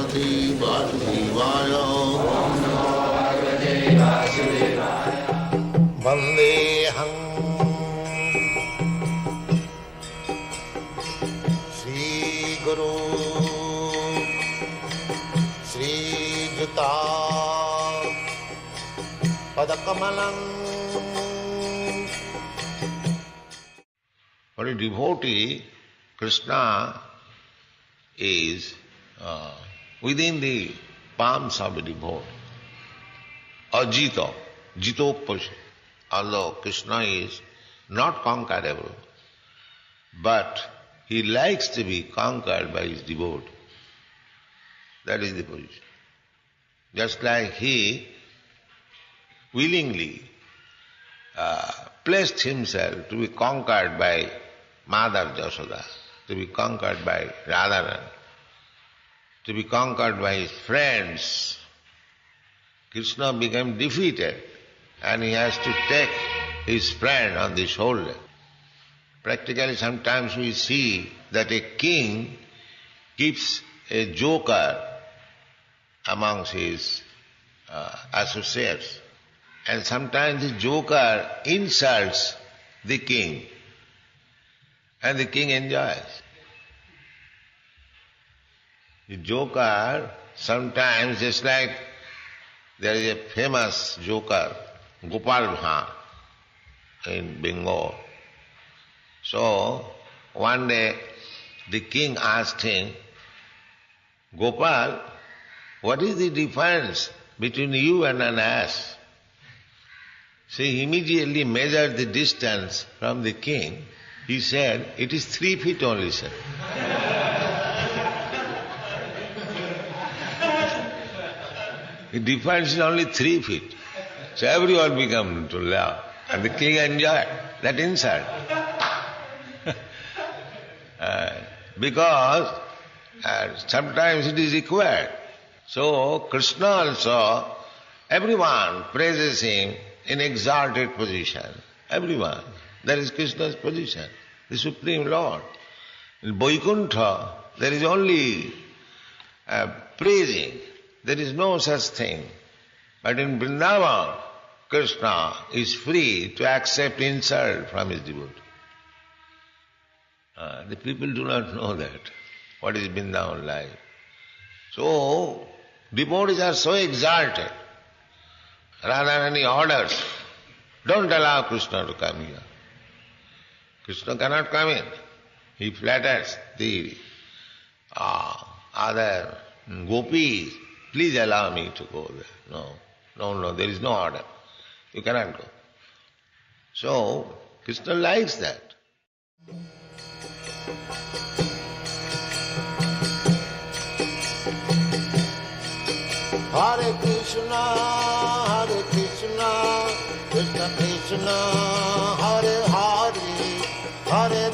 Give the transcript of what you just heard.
Bhagavate Vasudevaya. Vandeham Shri Guru Shri Juta Padakamalam. For a devotee, Krishna is within the palms of the devotee. Ajita, jitopashi. Although Krishna is not conquerable, but he likes to be conquered by his devotee. That is the position. Just like he willingly placed himself to be conquered by Mother Jasoda, to be conquered by Radharani, to be conquered by his friends. Krishna became defeated and he has to take his friend on the shoulder. Practically sometimes we see that a king keeps a joker amongst his associates, and sometimes the joker insults the king and the king enjoys. The joker sometimes, just like there is a famous joker, Gopal Bhan, in Bengal. So, one day the king asked him, Gopal, what is the difference between you and an ass? So he immediately measured the distance from the king. He said, it is 3 feet only, sir. The difference is only 3 feet. So everyone began to laugh. And the king enjoyed that insult. Because sometimes it is required. So Krishna also, everyone praises him in exalted position. Everyone. That is Krishna's position, the Supreme Lord. In Vaikuntha, there is only praising. There is no such thing. But in Vrindavan, Krishna is free to accept insult from his devotee. The people do not know that, what is Vrindavan like. So, devotees are so exalted. Radharani orders, don't allow Krishna to come here. Krishna cannot come in. He flatters the other gopis. Please allow me to go there. No, there is no order. You cannot go. So, Krishna likes that. Hare Krishna, Krishna Krishna, Hare Hare, Hare